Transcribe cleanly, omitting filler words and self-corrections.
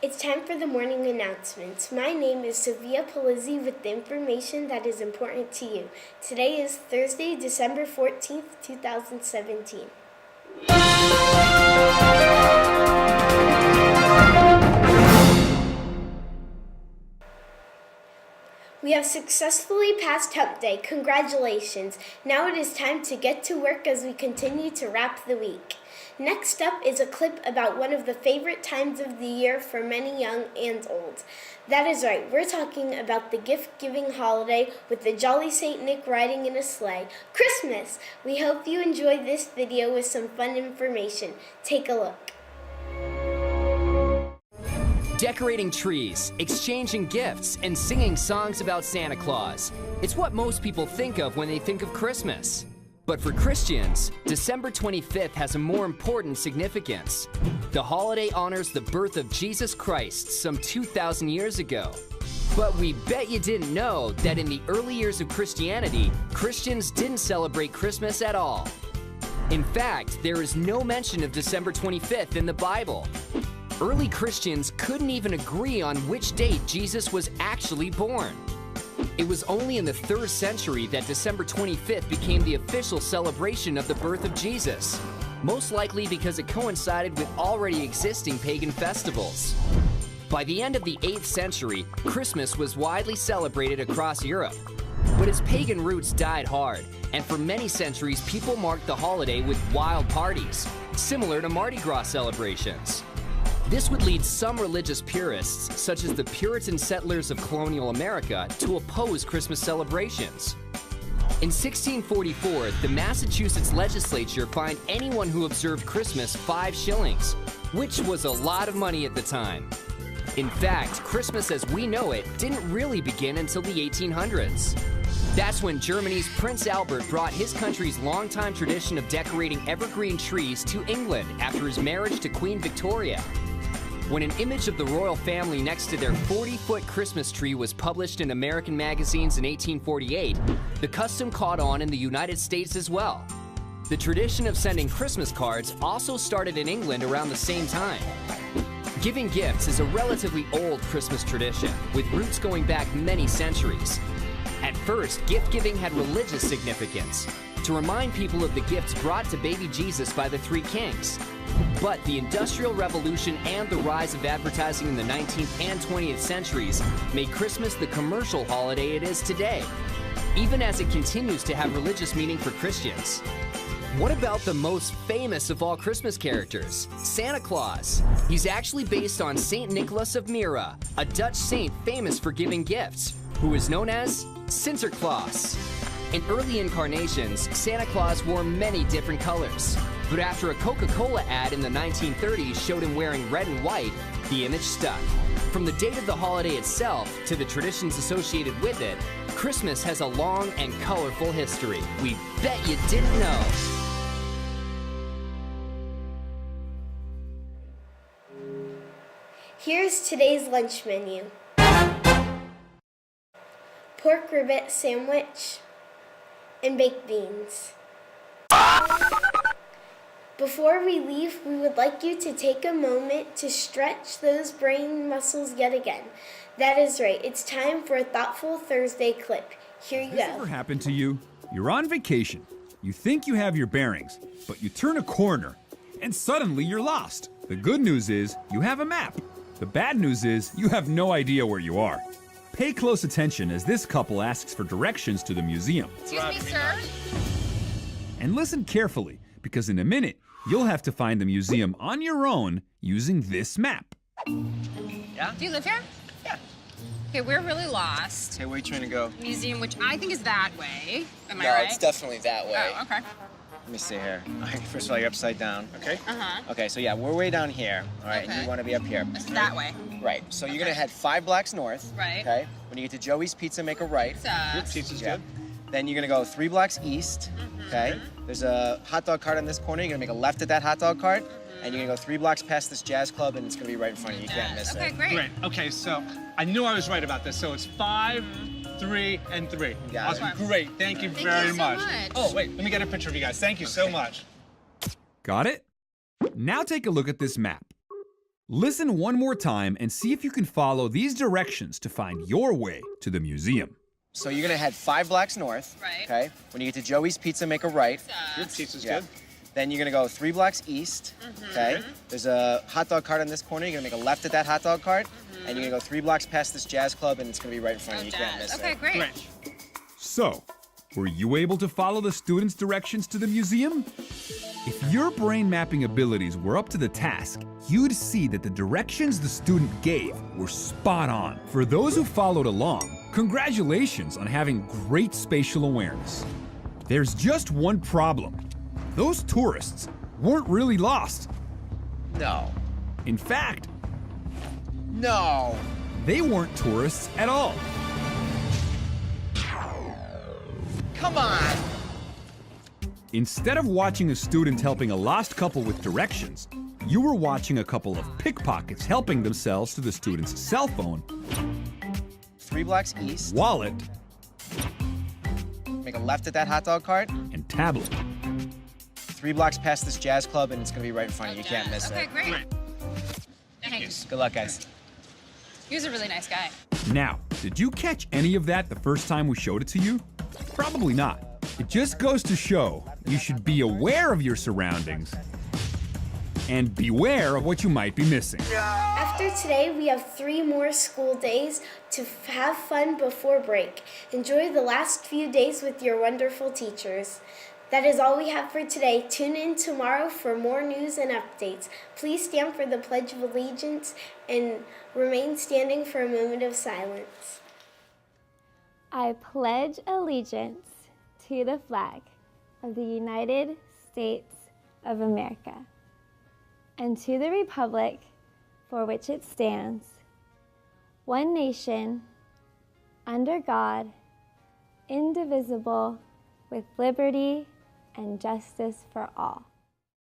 It's time for the morning announcements. My name is Sophia Polizzi with the information that is important to you. Today is Thursday, December 14th, 2017. We have successfully passed Hump Day. Congratulations. Now it is time to get to work as we continue to wrap the week. Next up is a clip about one of the favorite times of the year for many young and old. That is right, we're talking about the gift-giving holiday with the jolly Saint Nick riding in a sleigh, Christmas! We hope you enjoyed this video with some fun information. Take a look. Decorating trees, exchanging gifts, and singing songs about Santa Claus. It's what most people think of when they think of Christmas. But for Christians, December 25th has a more important significance. The holiday honors the birth of Jesus Christ some 2,000 years ago. But we bet you didn't know that in the early years of Christianity, Christians didn't celebrate Christmas at all. In fact, there is no mention of December 25th in the Bible. Early Christians couldn't even agree on which date Jesus was actually born. It was only in the 3rd century that December 25th became the official celebration of the birth of Jesus, most likely because it coincided with already existing pagan festivals. By the end of the 8th century, Christmas was widely celebrated across Europe. But its pagan roots died hard, and for many centuries people marked the holiday with wild parties, similar to Mardi Gras celebrations. This would lead some religious purists, such as the Puritan settlers of colonial America, to oppose Christmas celebrations. In 1644, the Massachusetts legislature fined anyone who observed Christmas 5 shillings, which was a lot of money at the time. In fact, Christmas as we know it didn't really begin until the 1800s. That's when Germany's Prince Albert brought his country's longtime tradition of decorating evergreen trees to England after his marriage to Queen Victoria. When an image of the royal family next to their 40-foot Christmas tree was published in American magazines in 1848, the custom caught on in the United States as well. The tradition of sending Christmas cards also started in England around the same time. Giving gifts is a relatively old Christmas tradition, with roots going back many centuries. At first, gift-giving had religious significance, to remind people of the gifts brought to baby Jesus by the 3 kings. But the Industrial Revolution and the rise of advertising in the 19th and 20th centuries made Christmas the commercial holiday it is today, even as it continues to have religious meaning for Christians. What about the most famous of all Christmas characters, Santa Claus? He's actually based on Saint Nicholas of Myra, a Dutch saint famous for giving gifts, who is known as Sinterklaas. In early incarnations, Santa Claus wore many different colors. But after a Coca-Cola ad in the 1930s showed him wearing red and white, the image stuck. From the date of the holiday itself to the traditions associated with it, Christmas has a long and colorful history. We bet you didn't know. Here's today's lunch menu. Pork ribbit sandwich and baked beans. Before we leave, we would like you to take a moment to stretch those brain muscles yet again. That is right, it's time for a Thoughtful Thursday clip. Here you go. Has this ever happened to you? You're on vacation. You think you have your bearings, but you turn a corner, and suddenly you're lost. The good news is you have a map. The bad news is you have no idea where you are. Pay close attention as this couple asks for directions to the museum. Excuse me, sir? And listen carefully, because in a minute, you'll have to find the museum on your own using this map. Yeah? Do you live here? Yeah. Okay, we're really lost. Hey, where are you trying to go? Museum, which I think is that way. Am I No, right? it's definitely that way. Oh, okay. Let me see here. All right, first of all, you're upside down, okay? Uh-huh. Okay, so yeah, we're way down here, all right, and Okay. you want to be up here. It's that way. Right, so you're Okay. going to head 5 blocks north, Right. okay? When you get to Joey's Pizza, make a right. Pizza's Yeah. Then you're going to go 3 blocks east, okay? There's a hot dog cart on this corner. You're going to make a left at that hot dog cart, and you're going to go 3 blocks past this jazz club, and it's going to be right in front of you. You can't miss Okay, it. great. Great. Okay, so I knew I was right about this. So it's 5, 3, and 3. Got it. Awesome. Great. Thank you Thank very you so much. much. Oh, wait. Let me get a picture of you guys. Thank you so much. Got it? Now take a look at this map. Listen one more time and see if you can follow these directions to find your way to the museum. So you're gonna head 5 blocks north. Right. Okay. When you get to Joey's Pizza, make a right. Your pizza's Yeah. good. Then you're gonna go 3 blocks east. Okay. There's a hot dog cart on this corner. You're gonna make a left at that hot dog cart, and you're gonna go 3 blocks past this jazz club, and it's gonna be right in front of you. You can't miss Okay, it. great. Great. So, were you able to follow the students' directions to the museum? If your brain mapping abilities were up to the task, you'd see that the directions the student gave were spot on. For those who followed along, congratulations on having great spatial awareness. There's just one problem. Those tourists weren't really lost. No. In fact, No. they weren't tourists at all. Come on. Instead of watching a student helping a lost couple with directions, you were watching a couple of pickpockets helping themselves to the student's cell phone, 3 blocks east. wallet, Make a left at that hot dog cart. and tablet. 3 blocks past this jazz club, and it's gonna be right in front of you. You can't miss Okay, it. great. Great. Thanks. Good luck, guys. He was a really nice guy. Now, did you catch any of that the first time we showed it to you? Probably not. It just goes to show you should be aware of your surroundings and beware of what you might be missing. After today, we have 3 more school days to have fun before break. Enjoy the last few days with your wonderful teachers. That is all we have for today. Tune in tomorrow for more news and updates. Please stand for the Pledge of Allegiance and remain standing for a moment of silence. I pledge allegiance to the flag of the United States of America and to the republic for which it stands, one nation, under God, indivisible, with liberty and justice for all.